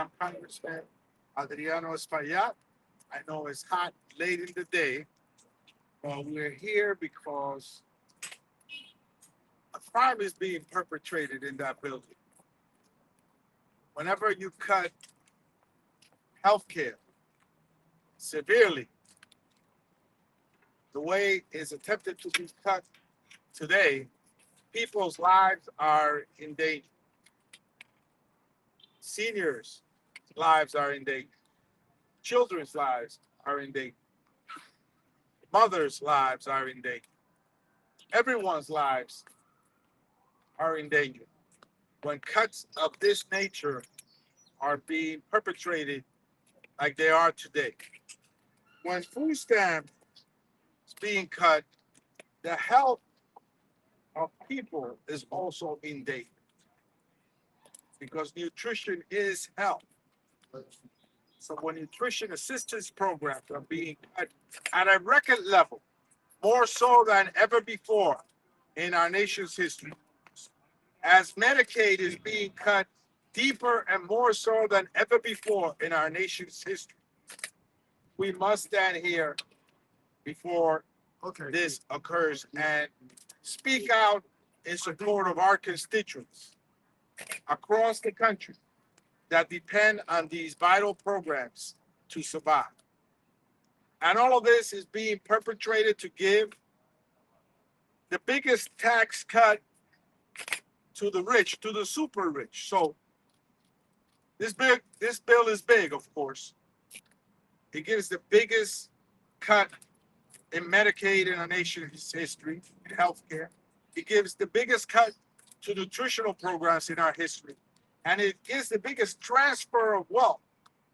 am Congressman Adriano Espaillat. I know it's hot late in the day, but we're here because a crime is being perpetrated in that building. Whenever you cut healthcare severely, the way it's attempted to be cut today, people's lives are in danger. Seniors' lives are in danger. Children's lives are in danger. Mothers' lives are in danger. Everyone's lives are in danger when cuts of this nature are being perpetrated like they are today. When food stamps is being cut, the health of people is also in danger because nutrition is health. So when nutrition assistance programs are being cut at a record level, more so than ever before in our nation's history, as Medicaid is being cut deeper and more so than ever before in our nation's history, we must stand here before this occurs and speak out in support of our constituents across the country that depend on these vital programs to survive. And all of this is being perpetrated to give the biggest tax cut to the rich, to the super rich. So this bill is big, of course. It gives the biggest cut in Medicaid in our nation's history, in healthcare. It gives the biggest cut to nutritional programs in our history. And it gives the biggest transfer of wealth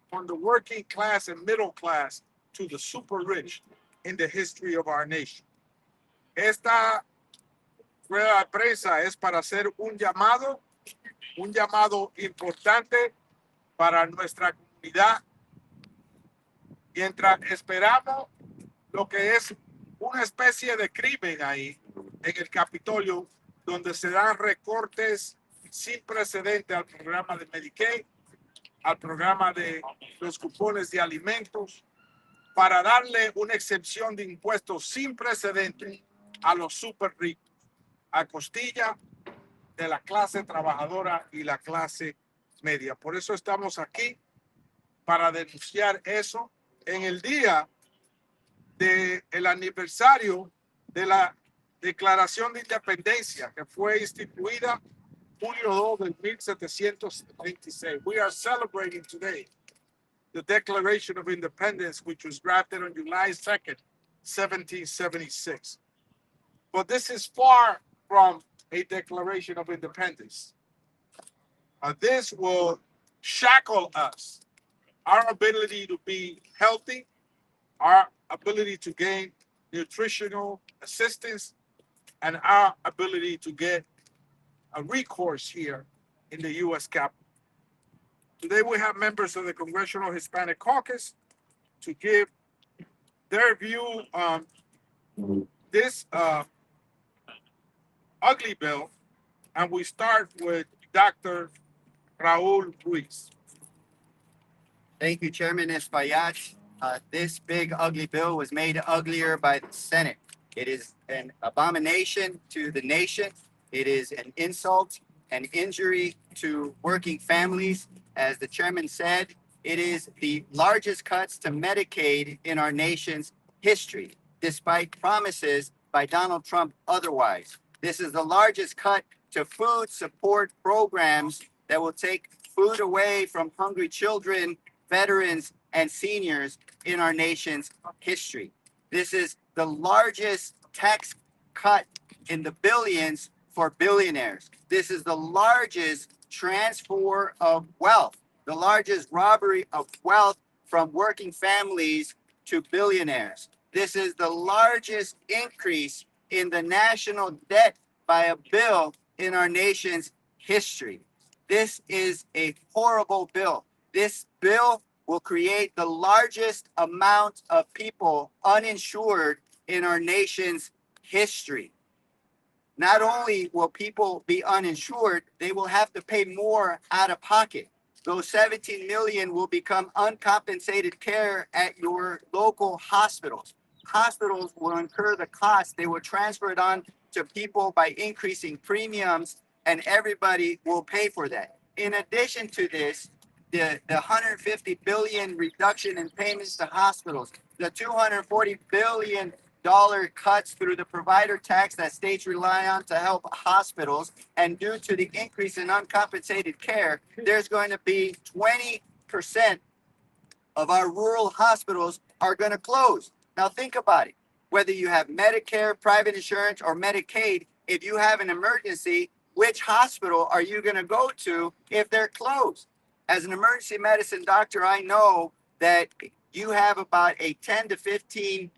from the working class and middle class to the super rich in the history of our nation. Esta rueda de prensa es para hacer un llamado importante para nuestra comunidad, mientras esperamos lo que es una especie de crimen ahí en el Capitolio, donde se dan recortes sin precedente al programa de Medicaid, al programa de los cupones de alimentos, para darle una excepción de impuestos sin precedente a los super ricos, a costilla de la clase trabajadora y la clase media. Por eso estamos aquí, para denunciar eso en el día del aniversario de la Declaración de Independencia, que fue instituida Julio 2 del 1776. We are celebrating today the Declaration of Independence, which was drafted on July 2nd, 1776. But this is far from a Declaration of Independence. This will shackle us, our ability to be healthy, our ability to gain nutritional assistance, and our ability to get a recourse here in the U.S. Capitol. Today we have members of the Congressional Hispanic Caucus to give their view on this ugly bill, and we start with Dr. Raul Ruiz. Thank you, Chairman Espaillat. This big, ugly bill was made uglier by the Senate. It is an abomination to the nation. It is an insult and injury to working families. As the chairman said, it is the largest cuts to Medicaid in our nation's history, despite promises by Donald Trump otherwise. This is the largest cut to food support programs that will take food away from hungry children, veterans, and seniors in our nation's history. This is the largest tax cut in the billions for billionaires. This is the largest transfer of wealth, the largest robbery of wealth from working families to billionaires. This is the largest increase in the national debt by a bill in our nation's history. This is a horrible bill. This bill will create the largest amount of people uninsured in our nation's history. Not only will people be uninsured, they will have to pay more out of pocket. those 17 million will become uncompensated care at your local hospitals. Hospitals will incur the cost. They will transfer it on to people by increasing premiums, and everybody will pay for that. In addition to this, the 150 billion reduction in payments to hospitals, the 240 billion dollar cuts through the provider tax that states rely on to help hospitals, and due to the increase in uncompensated care, there's going to be 20% of our rural hospitals are going to close. Now think about it. Whether you have Medicare, private insurance, or Medicaid, if you have an emergency, which hospital are you going to go to if they're closed? As an emergency medicine doctor, I know that you have about a 10 to 15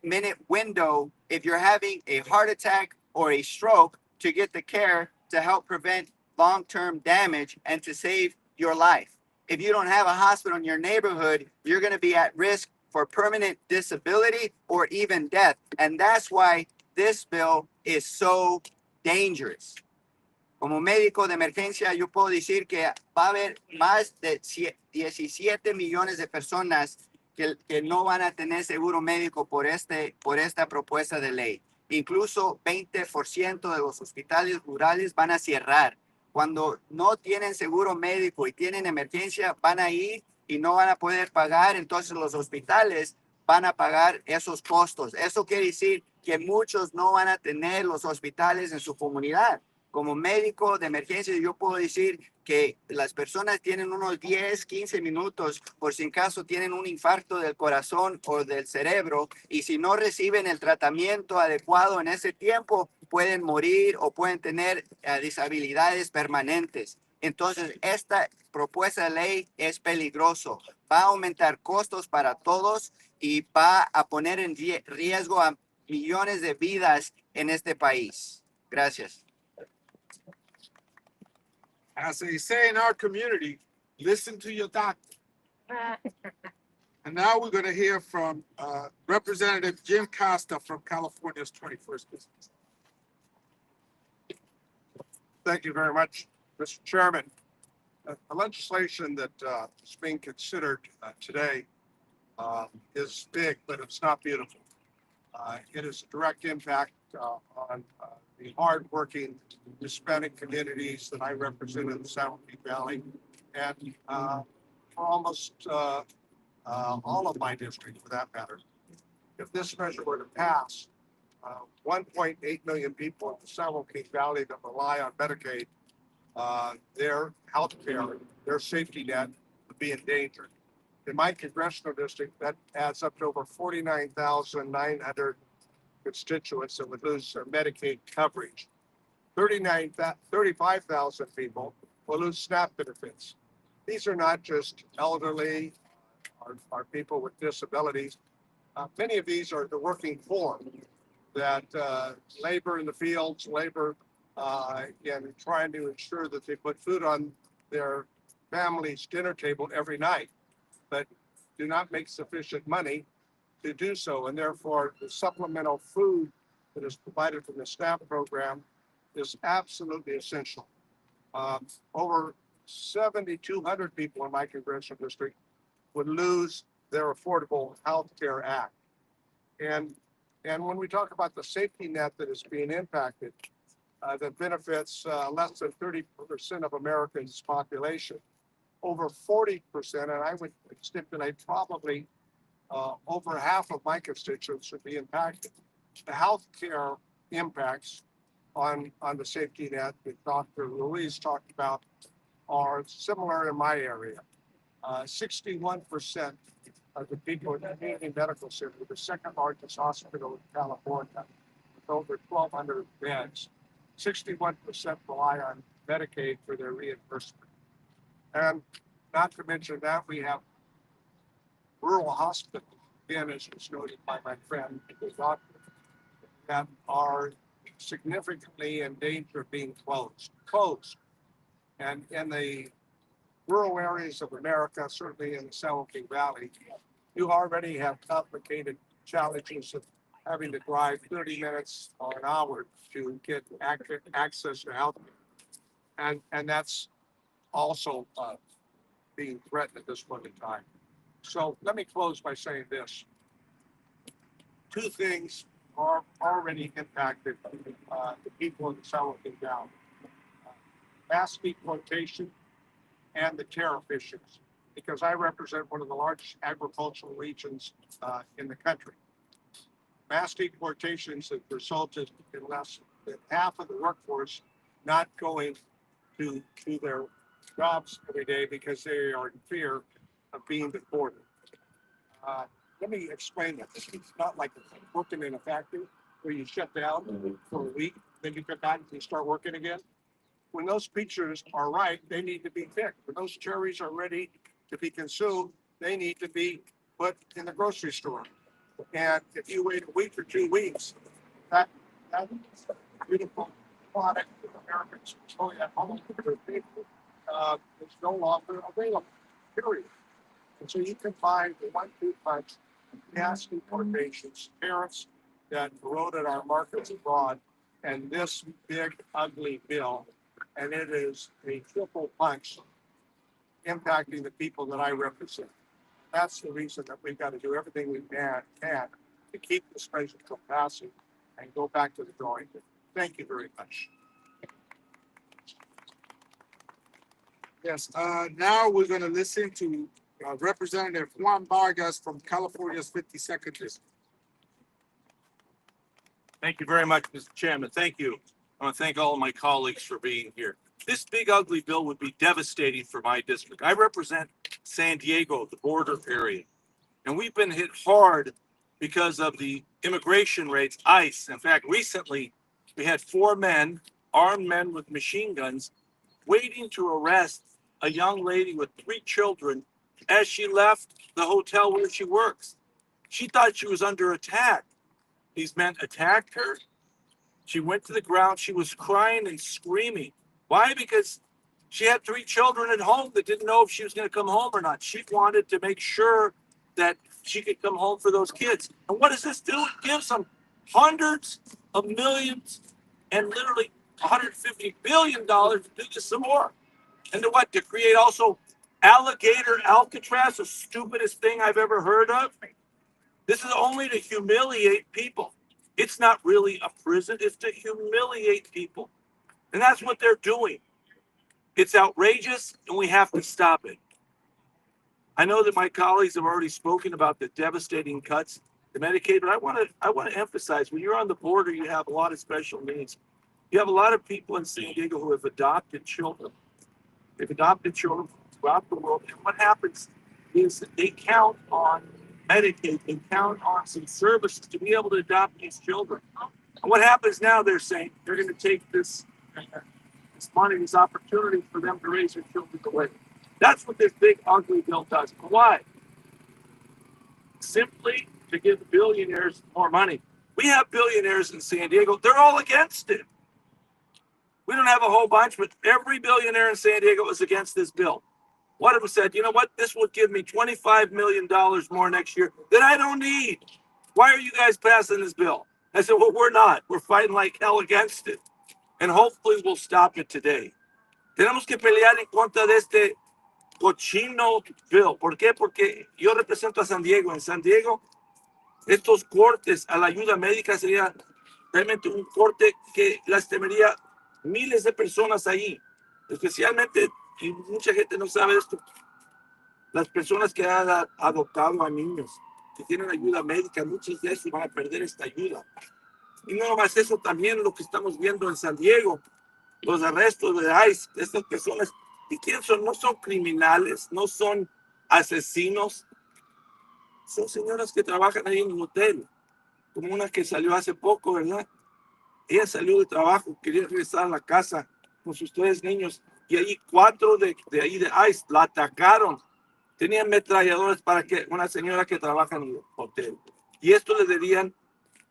minute window if you're having a heart attack or a stroke to get the care to help prevent long-term damage and to save your life. If you don't have a hospital in your neighborhood, you're going to be at risk for permanent disability or even death. And that's why this bill is so dangerous. Como médico de emergencia, yo puedo decir que va a haber más de 17 millones de personas que no van a tener seguro médico por esta propuesta de ley. Incluso 20% de los hospitales rurales van a cerrar. Cuando no tienen seguro médico y tienen emergencia, van a ir y no van a poder pagar, entonces los hospitales van a pagar esos costos. Eso quiere decir que muchos no van a tener los hospitales en su comunidad. Como médico de emergencia, yo puedo decir que las personas tienen unos 10, 15 minutos por si en caso tienen un infarto del corazón o del cerebro, y si no reciben el tratamiento adecuado en ese tiempo, pueden morir o pueden tener disabilidades permanentes. Entonces, esta propuesta de ley es peligroso. Va a aumentar costos para todos y va a poner en riesgo a millones de vidas en este país. Gracias. As they say in our community, listen to your doctor. And now we're going to hear from Representative Jim Costa from California's 21st District. Thank you very much, Mr. Chairman. The legislation that is being considered today is big, but it's not beautiful. It is a direct impact on the hardworking Hispanic communities that I represent in the San Joaquin Valley, and for almost all of my district, for that matter. If this measure were to pass, 1.8 million people in the San Joaquin Valley that rely on Medicaid, their health care, their safety net would be endangered. In my congressional district, that adds up to over 49,900 constituents that would lose their Medicaid coverage. 35,000 people will lose SNAP benefits. These are not just elderly or people with disabilities. Many of these are the working poor that labor in the fields, labor in trying to ensure that they put food on their family's dinner table every night, but do not make sufficient money to do so. And therefore, the supplemental food that is provided from the SNAP program is absolutely essential. Over 7,200 people in my congressional district would lose their Affordable Health Care Act. And when we talk about the safety net that is being impacted, that benefits less than 30% of Americans' population, over 40%, and I would stipulate probably over half of my constituents would be impacted. The health care impacts on the safety net that Dr. Ruiz talked about are similar in my area. 61% of the people in the community medical center, the second largest hospital in California, with over 1,200 beds, 61% rely on Medicaid for their reimbursement. And not to mention that we have rural hospitals, again, as was noted by my friend, the doctor, that are significantly in danger of being closed. And in the rural areas of America, certainly in the San Joaquin Valley, you already have complicated challenges of having to drive 30 minutes or an hour to get access to health care. And that's also being threatened at this point in time. So let me close by saying this. Two things are already impacted the people in the South down. Mass deportation and the tariff issues, because I represent one of the largest agricultural regions in the country. Mass deportations have resulted in less than half of the workforce not going to their jobs every day because they are in fear of being deported. Let me explain that. This is not like working in a factory where you shut down for a week, then you come back and you start working again. When those peaches are ripe, they need to be picked. When those cherries are ready to be consumed, they need to be put in the grocery store. And if you wait a week or 2 weeks, that beautiful product that Americans enjoy at home for their people is no longer available, period. And so you can find the 1-2 punch mass deportations, tariffs that eroded our markets abroad, and this big, ugly bill. And it is a triple punch impacting the people that I represent. That's the reason that we've got to do everything we can to keep this measure from passing and go back to the drawing board. Thank you very much. Yes, now we're gonna listen to Representative Juan Vargas from California's 52nd District. Thank you very much, Mr. Chairman. Thank you. I want to thank all of my colleagues for being here. This big ugly bill would be devastating for my district. I represent San Diego, the border area, and we've been hit hard because of the immigration rates, ICE. In fact, recently we had 4 men, armed men with machine guns, waiting to arrest a young lady with 3 children as she left the hotel where she works. She thought she was under attack. These men attacked her. She went to the ground. She was crying and screaming. Why? Because she had 3 children at home that didn't know if she was going to come home or not. She wanted to make sure that she could come home for those kids. And what does this do? It gives them hundreds of millions and literally $150 billion to do this some more. And to what? To create also alligator Alcatraz, the stupidest thing I've ever heard of. This is only to humiliate people. It's not really a prison. It's to humiliate people. And that's what they're doing. It's outrageous, and we have to stop it. I know that my colleagues have already spoken about the devastating cuts to Medicaid, but I want to emphasize, when you're on the border, you have a lot of special needs. You have a lot of people in San Diego who have adopted children. They've adopted children throughout the world. And what happens is that they count on Medicaid, they count on some services to be able to adopt these children. And what happens now, they're saying they're going to take this money, this opportunity for them to raise their children away. That's what this big ugly bill does. Why? Simply to give billionaires more money. We have billionaires in San Diego. They're all against it. We don't have a whole bunch, but every billionaire in San Diego is against this bill. One of them said, you know what? This will give me $25 million more next year that I don't need. Why are you guys passing this bill? I said, well, we're not. We're fighting like hell against it. And hopefully we'll stop it today. Tenemos que pelear en contra de este cochino bill. ¿Por qué? Porque yo represento a San Diego. En San Diego, estos cortes a la ayuda médica sería realmente un corte que lastimaría miles de personas ahí. Especialmente, y mucha gente no sabe esto, las personas que han adoptado a niños que tienen ayuda médica, muchos de esos van a perder esta ayuda. Y no más eso, también lo que estamos viendo en San Diego, los arrestos de ICE, estas personas, ¿y quién son? No son criminales, no son asesinos, son señoras que trabajan ahí en un hotel, como una que salió hace poco, ¿verdad? Ella salió de trabajo, quería regresar a la casa con sus 3 niños, y ahí 4 de ahí de ICE la atacaron. Tenían ametralladoras para que una señora que trabaja en el hotel. Y esto le darían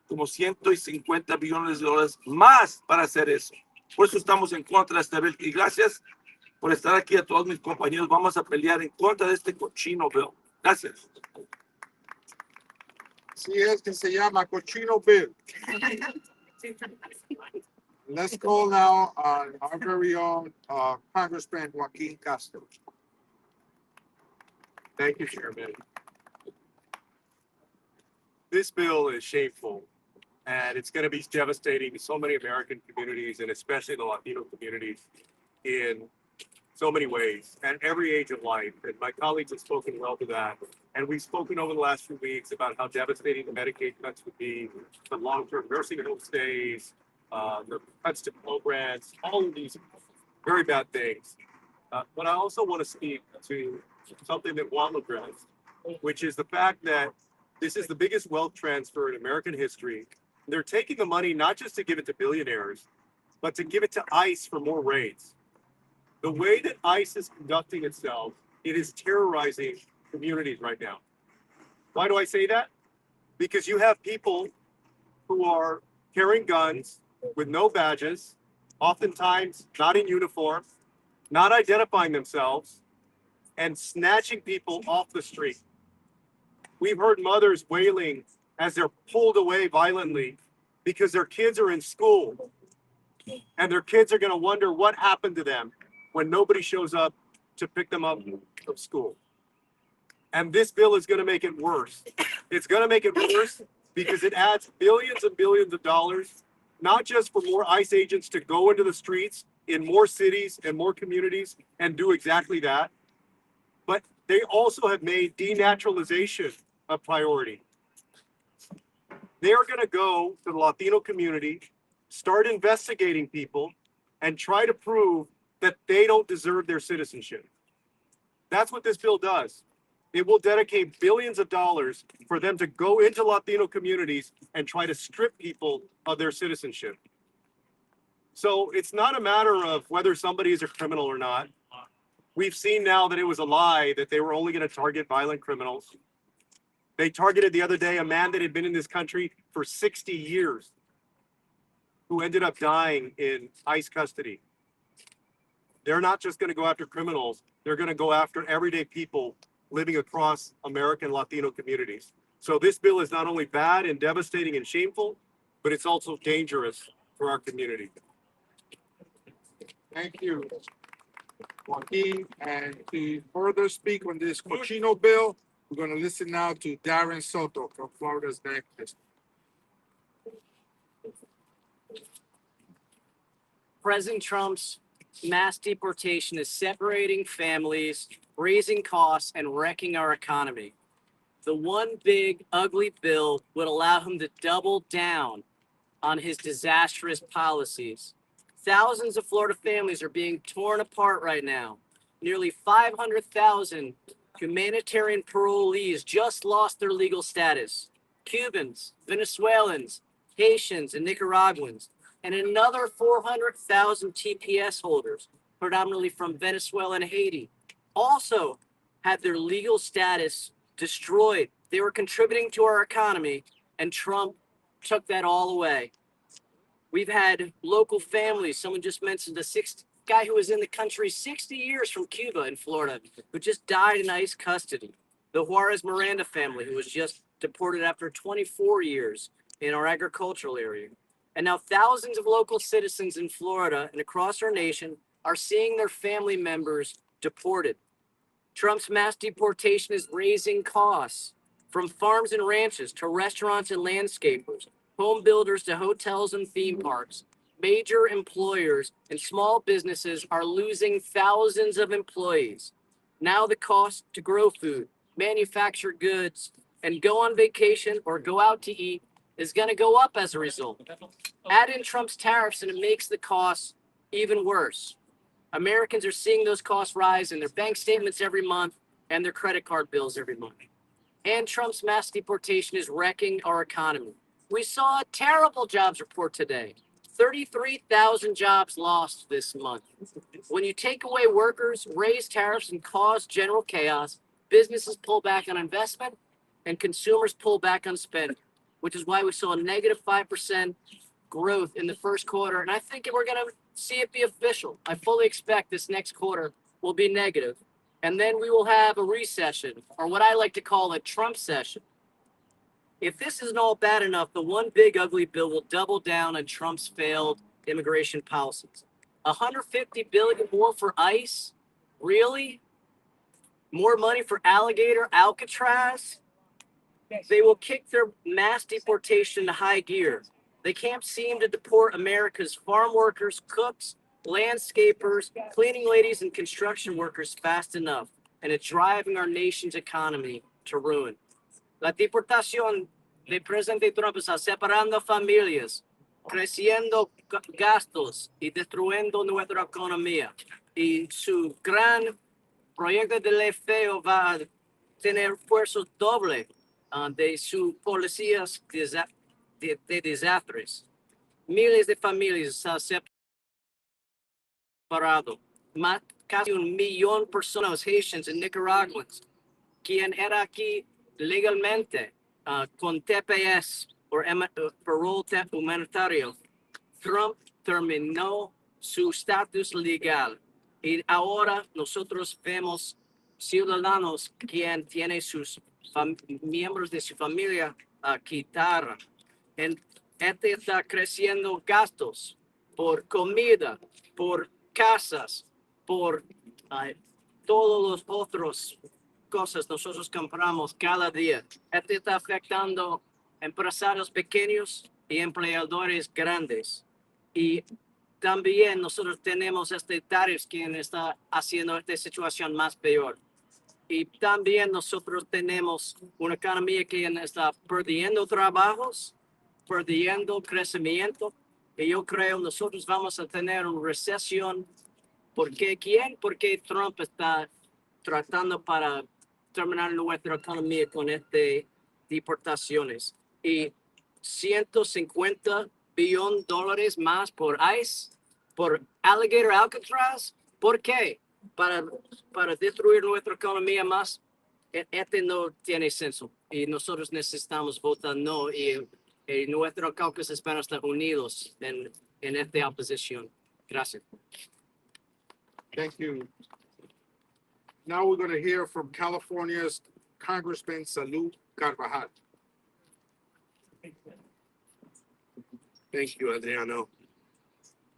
como $150 billones más para hacer eso. Por eso estamos en contra de este bill. Y gracias por estar aquí a todos mis compañeros. Vamos a pelear en contra de este cochino bill. Gracias. Sí, es que se llama Cochino Bill. Let's go now on our very own Congressman Joaquin Castro. Thank you, Chairman. This bill is shameful, and it's going to be devastating to so many American communities, and especially the Latino communities, in so many ways, at every age of life. And my colleagues have spoken well to that. And we've spoken over the last few weeks about how devastating the Medicaid cuts would be, the long-term nursing home stays, the cuts to Pell grants, all of these very bad things. But I also want to speak to something that Juan addressed, which is the fact that this is the biggest wealth transfer in American history. They're taking the money not just to give it to billionaires, but to give it to ICE for more raids. The way that ICE is conducting itself, it is terrorizing communities right now. Why do I say that? Because you have people who are carrying guns with no badges, oftentimes not in uniform, not identifying themselves, and snatching people off the street. We've heard mothers wailing as they're pulled away violently because their kids are in school, and their kids are going to wonder what happened to them when nobody shows up to pick them up from school. And this bill is going to make it worse. It's going to make it worse because it adds billions and billions of dollars, not just for more ICE agents to go into the streets in more cities and more communities and do exactly that, but they also have made denaturalization a priority. They are going to go to the Latino community, start investigating people, and try to prove that they don't deserve their citizenship. That's what this bill does. It will dedicate billions of dollars for them to go into Latino communities and try to strip people of their citizenship. So it's not a matter of whether somebody is a criminal or not. We've seen now that it was a lie that they were only going to target violent criminals. They targeted the other day a man that had been in this country for 60 years who ended up dying in ICE custody. They're not just going to go after criminals. They're going to go after everyday people living across American Latino communities. So this bill is not only bad and devastating and shameful, but it's also dangerous for our community. Thank you, Joaquin. And to further speak on this cochino bill, we're going to listen now to Darren Soto from Florida's 9th District. President Trump's mass deportation is separating families, raising costs, and wrecking our economy. The one big, ugly bill would allow him to double down on his disastrous policies. Thousands of Florida families are being torn apart right now. Nearly 500,000 humanitarian parolees just lost their legal status. Cubans, Venezuelans, Haitians, and Nicaraguans, and another 400,000 TPS holders, predominantly from Venezuela and Haiti, also had their legal status destroyed. They were contributing to our economy, and Trump took that all away. We've had local families. Someone just mentioned the guy who was in the country 60 years from Cuba in Florida, who just died in ICE custody. The Juarez Miranda family, who was just deported after 24 years in our agricultural area. And now thousands of local citizens in Florida and across our nation are seeing their family members deported. Trump's mass deportation is raising costs, from farms and ranches to restaurants and landscapers, home builders to hotels and theme parks. Major employers and small businesses are losing thousands of employees. Now the cost to grow food, manufacture goods, and go on vacation or go out to eat is going to go up as a result. Add in Trump's tariffs and it makes the costs even worse. Americans are seeing those costs rise in their bank statements every month and their credit card bills every month. And Trump's mass deportation is wrecking our economy. We saw a terrible jobs report today. 33,000 jobs lost this month. When you take away workers, raise tariffs, and cause general chaos, businesses pull back on investment and consumers pull back on spending, which is why we saw a negative 5% growth in the first quarter. And I think we're going to see it be official. I fully expect this next quarter will be negative. And then we will have a recession, or what I like to call a Trump session. If this isn't all bad enough, the one big ugly bill will double down on Trump's failed immigration policies. $150 billion more for ICE? Really? more money for alligator Alcatraz, they will kick their mass deportation into high gear. They can't seem to deport America's farm workers, cooks, landscapers, cleaning ladies, and construction workers fast enough. And it's driving our nation's economy to ruin. La deportación de presidente Trump está separando familias, creciendo gastos y destruyendo nuestra economía. Y su gran proyecto de ley feo va a tener esfuerzos doble de sus policías de desastres. Miles de familias se han separado. Más, casi 1 millón de personas haitians y nicaraguans, quien era aquí legalmente con TPS o parole humanitario. Trump terminó su estatus legal y ahora nosotros vemos ciudadanos quien tiene sus miembros de su familia quitar. Este está creciendo gastos por comida, por casas, por todos los otros cosas nosotros compramos cada día. Este está afectando empresarios pequeños y empleadores grandes. Y también nosotros tenemos tarifas quien está haciendo esta situación más peor. Y también nosotros tenemos una economía que está perdiendo trabajos, perdiendo crecimiento. Y yo creo nosotros vamos a tener una recesión. ¿Por qué? ¿Quién? Porque Trump está tratando para terminar nuestra economía con deportaciones. Y 150 billones de dólares más por ICE, por Alligator Alcatraz. ¿Por qué? Para destruir nuestra economía más. No tiene senso. Y nosotros necesitamos votar no. Y nuestro caucus hispano está unidos en esta oposición. Gracias. Thank you. Now we're going to hear from California's Congressman Salud Carvajal. Thank you, Adriano.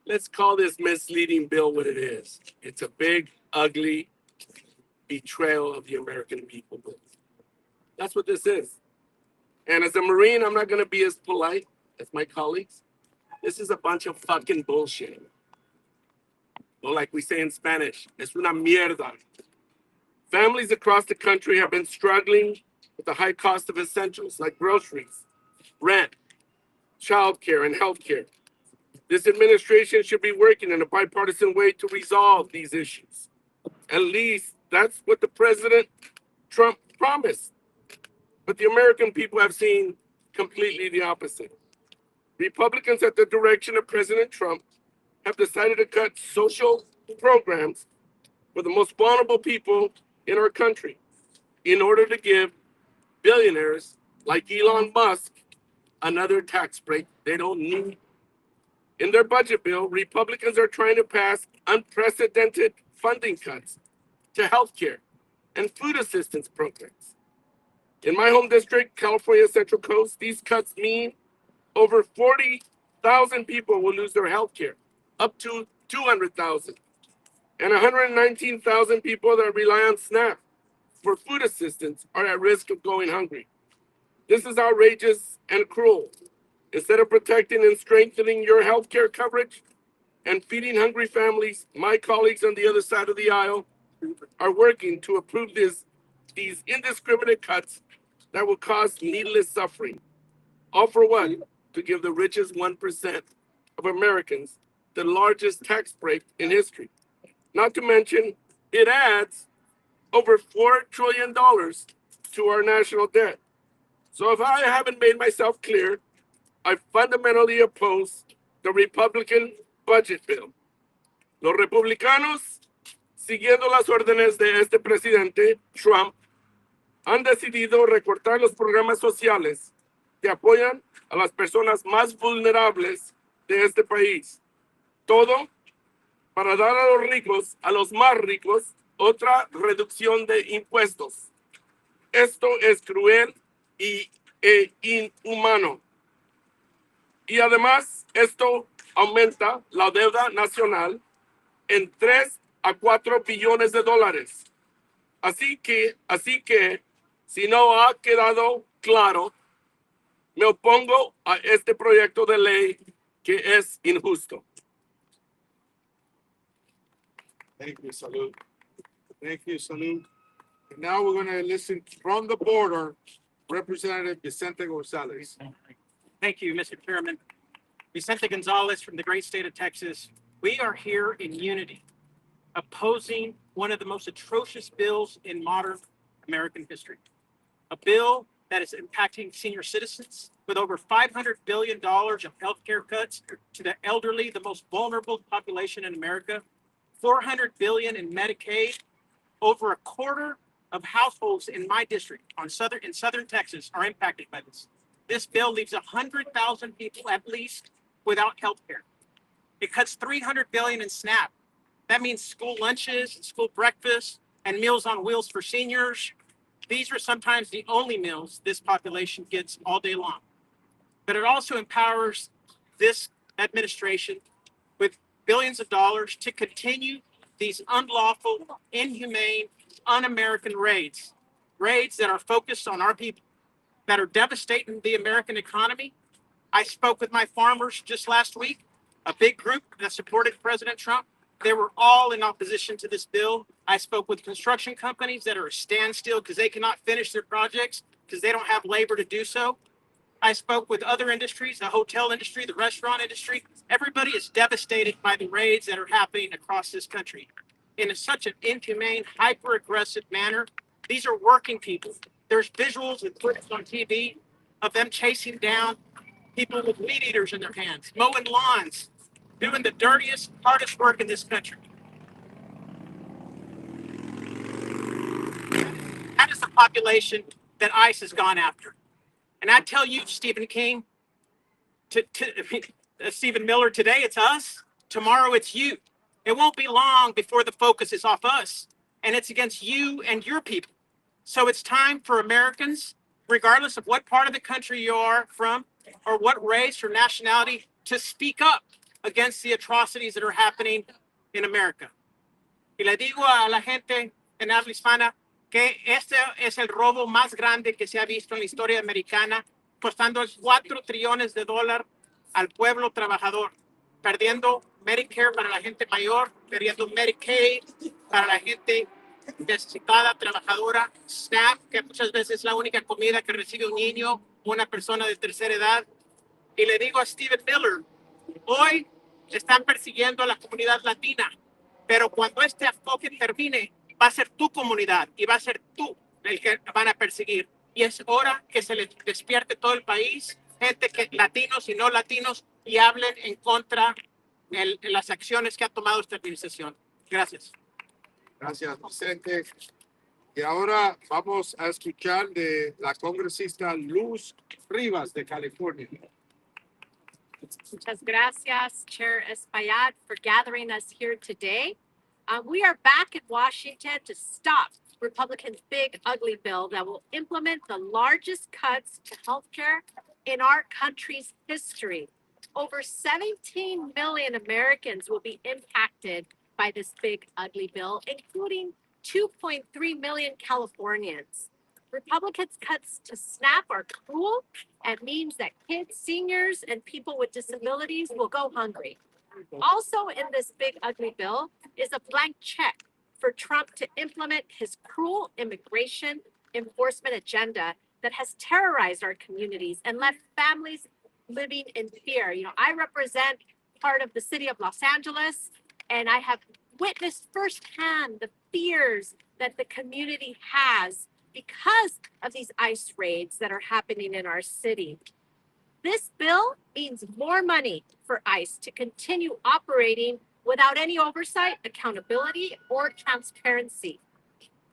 Let's call this misleading bill what it is. It's a big, ugly betrayal of the American people. That's what this is. And as a Marine, I'm not going to be as polite as my colleagues. This is a bunch of fucking bullshit. Or like we say in Spanish, es una mierda. Families across the country have been struggling with the high cost of essentials like groceries, rent, childcare, and healthcare. This administration should be working in a bipartisan way to resolve these issues. At least that's what the President Trump promised. But the American people have seen completely the opposite. Republicans at the direction of President Trump have decided to cut social programs for the most vulnerable people in our country in order to give billionaires like Elon Musk another tax break they don't need. In their budget bill, Republicans are trying to pass unprecedented funding cuts to healthcare and food assistance programs. In my home district, California Central Coast, these cuts mean over 40,000 people will lose their healthcare, up to 200,000. And 119,000 people that rely on SNAP for food assistance are at risk of going hungry. This is outrageous and cruel. Instead of protecting and strengthening your healthcare coverage and feeding hungry families, my colleagues on the other side of the aisle are working to approve these indiscriminate cuts that will cause needless suffering. All for what? To give the richest 1% of Americans the largest tax break in history. Not to mention, it adds over $4 trillion to our national debt. So if I haven't made myself clear, I fundamentally oppose the Republican budget bill. Los republicanos, siguiendo las órdenes de este presidente Trump, han decidido recortar los programas sociales que apoyan a las personas más vulnerables de este país. Todo para dar a los ricos, a los más ricos, otra reducción de impuestos. Esto es cruel e inhumano. Y además, esto aumenta la deuda nacional en 3 a 4 billones de dólares. Así que, si no ha quedado claro, me opongo a este proyecto de ley que es injusto. Thank you, Salud. Thank you, Salud. And now we're gonna listen from the border, Representative Vicente Gonzalez. Thank you, Mr. Chairman. Vicente Gonzalez from the great state of Texas. We are here in unity, opposing one of the most atrocious bills in modern American history. A bill that is impacting senior citizens with over $500 billion of healthcare cuts to the elderly, the most vulnerable population in America, $400 billion in Medicaid. Over a quarter of households in my district in southern Texas are impacted by this. This bill leaves 100,000 people at least without health care. It cuts $300 billion in SNAP. That means school lunches, school breakfast, and Meals on Wheels for seniors. These are sometimes the only meals this population gets all day long. But it also empowers this administration with billions of dollars to continue these unlawful, inhumane, un-American raids that are focused on our people, that are devastating the American economy. I spoke with my farmers just last week, a big group that supported President Trump. They were all in opposition to this bill. I spoke with construction companies that are a standstill because they cannot finish their projects because they don't have labor to do so. I spoke with other industries, the hotel industry, the restaurant industry. Everybody is devastated by the raids that are happening across this country in such an inhumane, hyper-aggressive manner. These are working people. There's visuals and clips on TV of them chasing down people with weed eaters in their hands, mowing lawns, doing the dirtiest, hardest work in this country. That is the population that ICE has gone after. And I tell you, Stephen King, Stephen Miller, today it's us, tomorrow it's you. It won't be long before the focus is off us, and it's against you and your people. So it's time for Americans, regardless of what part of the country you are from, or what race or nationality, to speak up against the atrocities that are happening in America. Y le digo a la gente en habla hispana que este es el robo más grande que se ha visto en la historia americana, costando $4 trillones al pueblo trabajador, perdiendo Medicare para la gente mayor, perdiendo Medicaid para la gente necesitada, trabajadora, SNAP, que muchas veces es la única comida que recibe un niño o una persona de tercera edad. Y le digo a Stephen Miller, hoy están persiguiendo a la comunidad latina, pero cuando este enfoque termine, va a ser tu comunidad y va a ser tú el que van a perseguir. Y es hora que se les despierte todo el país, gente que latinos y no latinos, y hablen en contra de las acciones que ha tomado esta administración. Gracias. Gracias, Vicente. Y ahora vamos a escuchar de la congresista Luz Rivas de California. Muchas gracias, Chair Espaillat, for gathering us here today. We are back in Washington to stop Republicans' big, ugly bill that will implement the largest cuts to healthcare in our country's history. Over 17 million Americans will be impacted by this big, ugly bill, including 2.3 million Californians. Republicans' cuts to SNAP are cruel and means that kids, seniors, and people with disabilities will go hungry. Also in this big, ugly bill is a blank check for Trump to implement his cruel immigration enforcement agenda that has terrorized our communities and left families living in fear. You know, I represent part of the city of Los Angeles, and I have witnessed firsthand the fears that the community has because of these ICE raids that are happening in our city. This bill means more money for ICE to continue operating without any oversight, accountability, or transparency.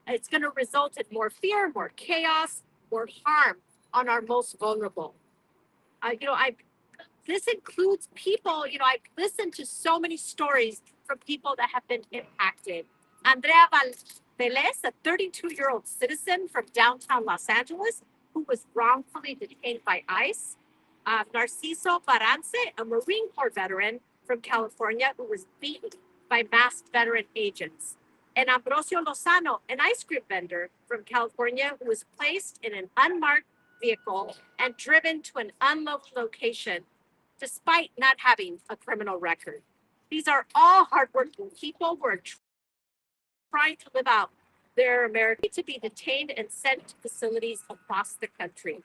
It's going to result in more fear, more chaos, more harm on our most vulnerable. This includes people, I've listened to so many stories from people that have been impacted. Andrea Velez, a 32-year-old citizen from downtown Los Angeles who was wrongfully detained by ICE. Narciso Barance, a Marine Corps veteran from California who was beaten by masked veteran agents. and Ambrosio Lozano, an ice cream vendor from California who was placed in an unmarked vehicle and driven to an unknown location despite not having a criminal record. These are all hardworking people who are trying to live out their American to be detained and sent to facilities across the country.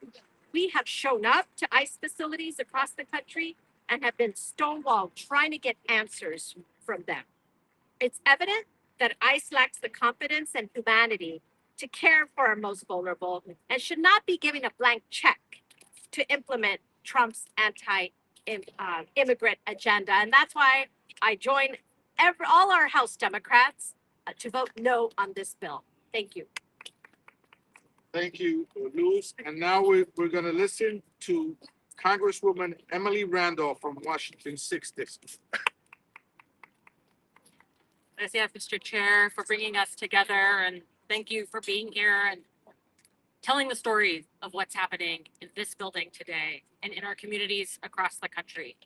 We have shown up to ICE facilities across the country and have been stonewalled trying to get answers from them. It's evident that ICE lacks the confidence and humanity to care for our most vulnerable and should not be giving a blank check to implement Trump's anti-immigrant agenda. And that's why I join all our House Democrats to vote no on this bill. Thank you. Thank you, Luz. And now we're gonna listen to Congresswoman Emily Randolph from Washington 6th District. Gracias, Mr. Chair, for bringing us together, and thank you for being here and telling the story of what's happening in this building today and in our communities across the country.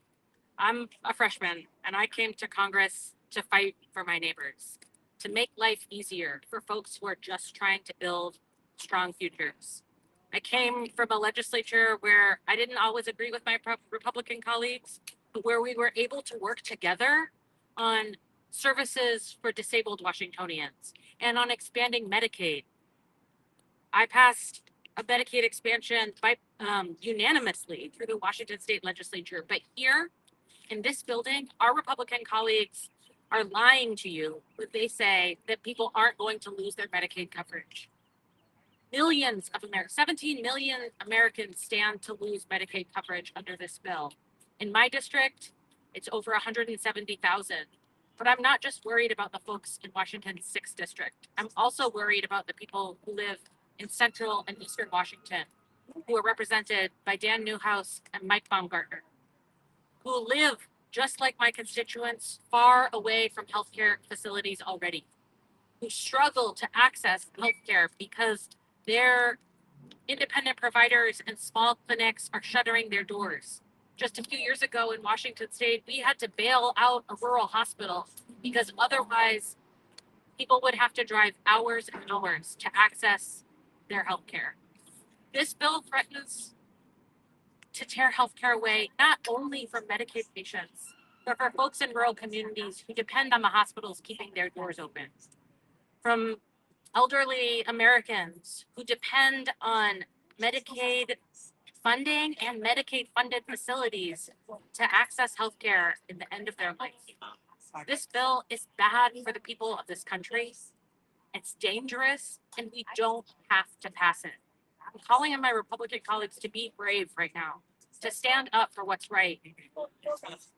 I'm a freshman, and I came to Congress to fight for my neighbors, to make life easier for folks who are just trying to build strong futures. I came from a legislature where I didn't always agree with my Republican colleagues, but where we were able to work together on services for disabled Washingtonians and on expanding Medicaid. I passed a Medicaid expansion by unanimously through the Washington State Legislature, but here in this building, our Republican colleagues are lying to you when they say that people aren't going to lose their Medicaid coverage. Millions of Americans, 17 million Americans stand to lose Medicaid coverage under this bill. In my district, it's over 170,000. But I'm not just worried about the folks in Washington's 6th District. I'm also worried about the people who live in Central and Eastern Washington, who are represented by Dan Newhouse and Mike Baumgartner, who live just like my constituents, far away from healthcare facilities already, who struggle to access healthcare because their independent providers and small clinics are shuttering their doors. Just a few years ago in Washington State, we had to bail out a rural hospital because otherwise people would have to drive hours and hours to access their healthcare. This bill threatens to tear healthcare away, not only from Medicaid patients, but for folks in rural communities who depend on the hospitals keeping their doors open. From elderly Americans who depend on Medicaid funding and Medicaid funded facilities to access healthcare in the end of their life. This bill is bad for the people of this country. It's dangerous, and we don't have to pass it. I'm calling on my Republican colleagues to be brave right now, to stand up for what's right,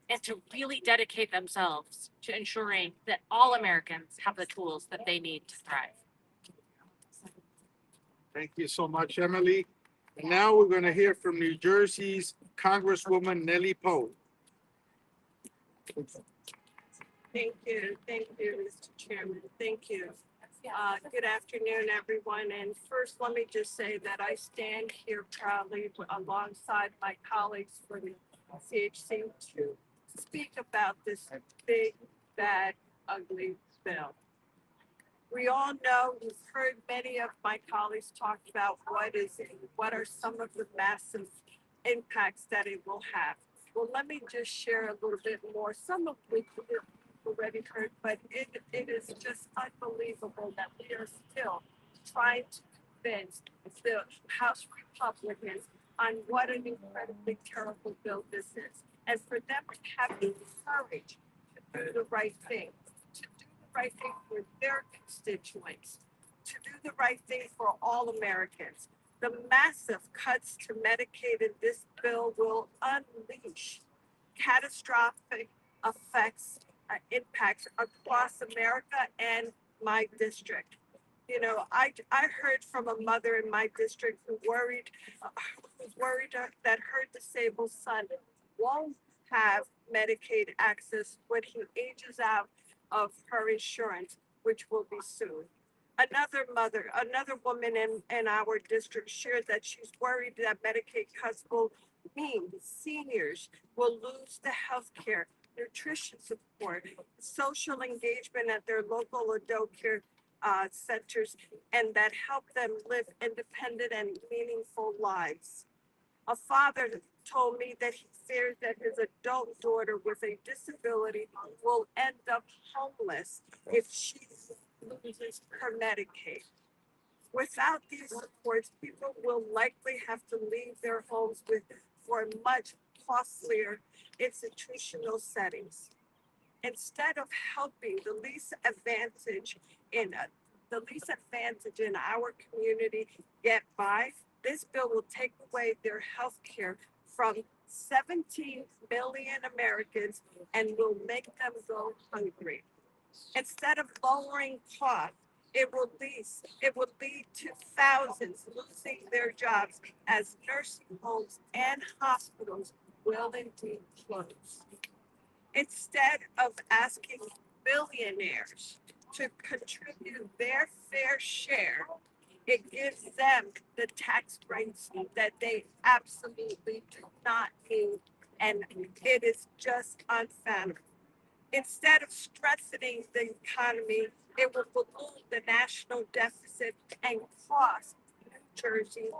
and to really dedicate themselves to ensuring that all Americans have the tools that they need to thrive. Thank you so much, Emily. And now we're gonna hear from New Jersey's Congresswoman Nellie Poe. Thank you, Mr. Chairman. Thank you. Good afternoon, everyone. And first, let me just say that I stand here proudly alongside my colleagues for the CHC to speak about this big, bad, ugly bill. We all know, we've heard many of my colleagues talk about what are some of the massive impacts that it will have. Well, let me just share a little bit more, some of which we've already heard, but it is just unbelievable that we are still trying to convince the House Republicans on what an incredibly terrible bill this is. And for them to have the courage to do the right thing, to do the right thing for their constituents, to do the right thing for all Americans. The massive cuts to Medicaid in this bill will unleash catastrophic impacts across America and my district. You know, I heard from a mother in my district who's worried that her disabled son won't have Medicaid access when he ages out of her insurance, which will be soon. Another woman in our district shared that she's worried that Medicaid cuts will mean seniors will lose the health care nutrition support, social engagement at their local adult care centers, and that help them live independent and meaningful lives. A father told me that he fears that his adult daughter with a disability will end up homeless if she loses her Medicaid. Without these supports, people will likely have to leave their homes for much costlier institutional settings. Instead of helping the least advantaged in our community get by, this bill will take away their health care from 17 million Americans and will make them go hungry. Instead of lowering costs, it will lead to thousands losing their jobs as nursing homes and hospitals will indeed close. Instead of asking billionaires to contribute their fair share, it gives them the tax breaks that they absolutely do not need, and it is just unfathomable. Instead of strengthening the economy, it will balloon the national deficit and cost New Jersey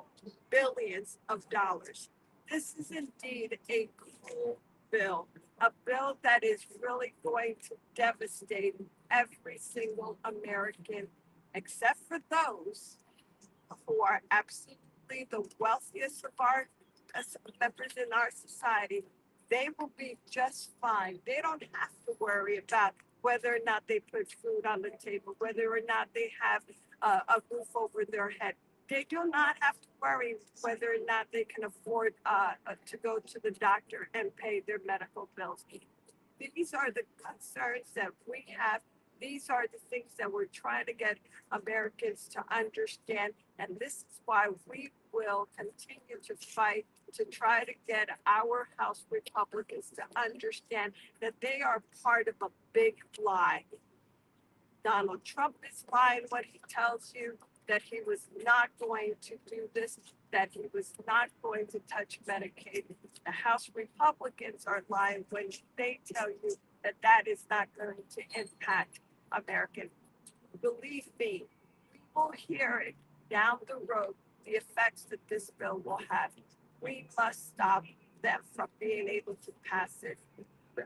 billions of dollars. This is indeed a cruel bill, a bill that is really going to devastate every single American, except for those who are absolutely the wealthiest of our members in our society. They will be just fine. They don't have to worry about whether or not they put food on the table, whether or not they have a roof over their head. They do not have to worry whether or not they can afford to go to the doctor and pay their medical bills. These are the concerns that we have. These are the things that we're trying to get Americans to understand. And this is why we will continue to fight to try to get our House Republicans to understand that they are part of a big lie. Donald Trump is lying when he tells you that he was not going to do this, that he was not going to touch Medicaid. The House Republicans are lying when they tell you that that is not going to impact American. Believe me, we will hear it down the road, the effects that this bill will have. We must stop them from being able to pass it.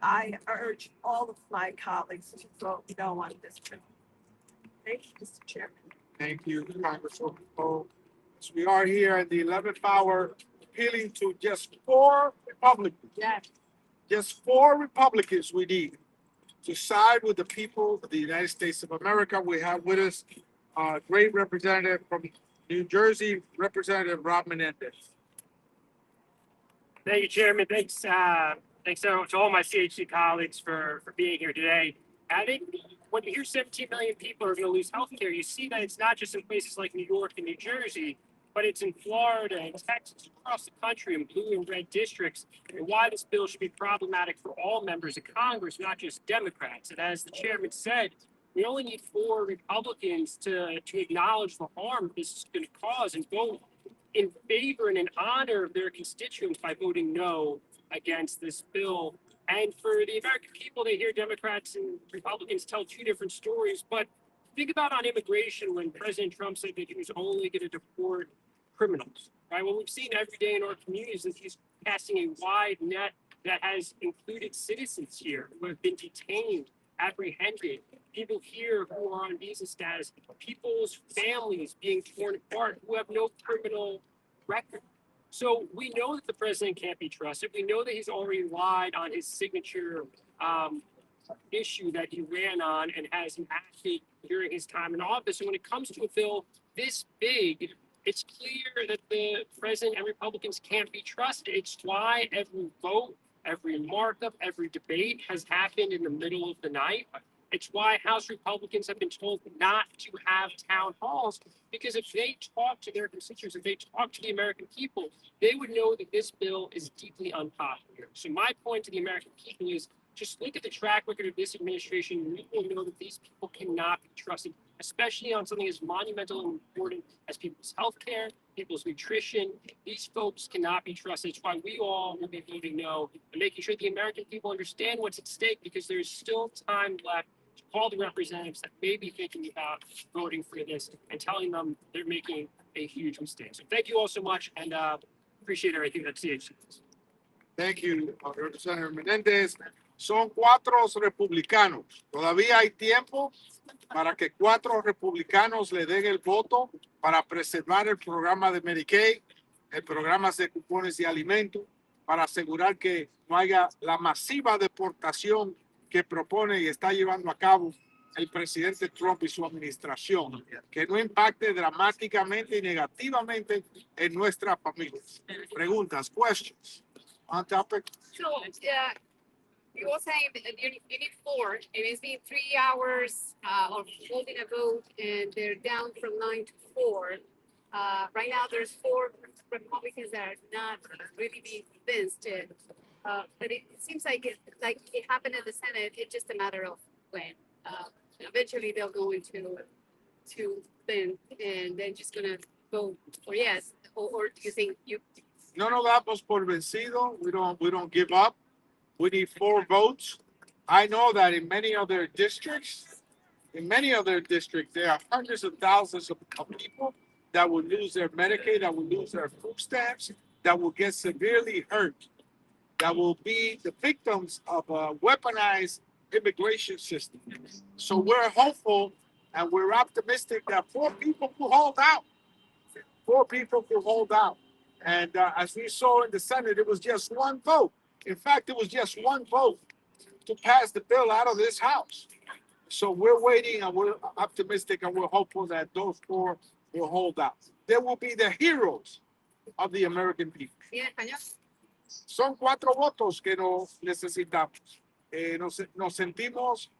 I urge all of my colleagues to vote no on this bill. Thank you, Mr. Chairman. Thank you, Congresswoman Cole. So we are here at the 11th hour, appealing to just 4 Republicans. Yes. Just 4 Republicans we need to side with the people of the United States of America. We have with us a great representative from New Jersey, Representative Rob Menendez. Thank you, Chairman. Thanks to all my CHC colleagues for being here today. I think when you hear 17 million people are going to lose health care, you see that it's not just in places like New York and New Jersey, but it's in Florida and Texas, across the country, in blue and red districts, and why this bill should be problematic for all members of Congress, not just Democrats. And as the chairman said, we only need 4 Republicans to acknowledge the harm this is going to cause and vote in favor and in honor of their constituents by voting no against this bill. And for the American people, they hear Democrats and Republicans tell 2 different stories. But think about on immigration when President Trump said that he was only going to deport criminals, right? What we've seen every day in our communities is he's casting a wide net that has included citizens here who have been detained, apprehended, people here who are on visa status, people's families being torn apart who have no criminal record. So we know that the president can't be trusted. We know that he's already lied on his signature issue that he ran on and has enacted during his time in office. And when it comes to a bill this big, it's clear that the president and Republicans can't be trusted. It's why every vote, every markup, every debate has happened in the middle of the night. It's why House Republicans have been told not to have town halls, because if they talk to their constituents, if they talk to the American people, they would know that this bill is deeply unpopular. So my point to the American people is just look at the track record of this administration, and you will know that these people cannot be trusted. especially on something as monumental and important as people's healthcare, people's nutrition. These folks cannot be trusted. It's why we all will be voting no and making sure the American people understand what's at stake, because there's still time left to call the representatives that may be thinking about voting for this and telling them they're making a huge mistake. So thank you all so much, and appreciate everything that CHC does. Thank you, Representative Menendez. Son 4 republicanos. Todavía hay tiempo para que 4 republicanos le den el voto para preservar el programa de Medicaid, el programa de cupones de alimentos, para asegurar que no haya la masiva deportación que propone y está llevando a cabo el presidente Trump y su administración, que no impacte dramáticamente y negativamente en nuestras familias. Preguntas, questions on topic? So, you were saying that you need 4, and it's been 3 hours of holding a vote, and they're down from 9 to 4. Right now, there's 4 Republicans that are not really being convinced. But it seems like it happened in the Senate. It's just a matter of when. Eventually, they'll go into then, and they're just gonna vote for yes. Or do you think you? No nos damos por vencido. We don't give up. We need 4 votes. I know that in many other districts, there are hundreds of thousands of people that will lose their Medicaid, that will lose their food stamps, that will get severely hurt, that will be the victims of a weaponized immigration system. So we're hopeful and we're optimistic that 4 people will hold out. 4 people will hold out. And as we saw in the Senate, it was just 1 vote. In fact, it was just 1 vote to pass the bill out of this House. So we're waiting and we're optimistic and we're hopeful that those 4 will hold out. They will be the heroes of the American people. Sí, en español. Son 4 votos que nos necesitamos. Nos sentimos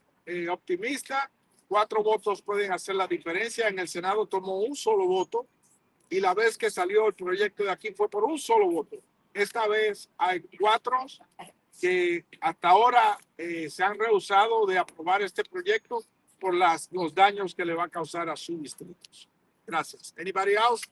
optimistas. 4 votos pueden hacer la diferencia. En el Senado tomó 1 solo voto y la vez que salió el proyecto de aquí fue por 1 solo voto. Esta vez hay 4 que hasta ahora se han rehusado de aprobar este proyecto por los daños que le va a causar a sus distritos. Gracias. Anybody else?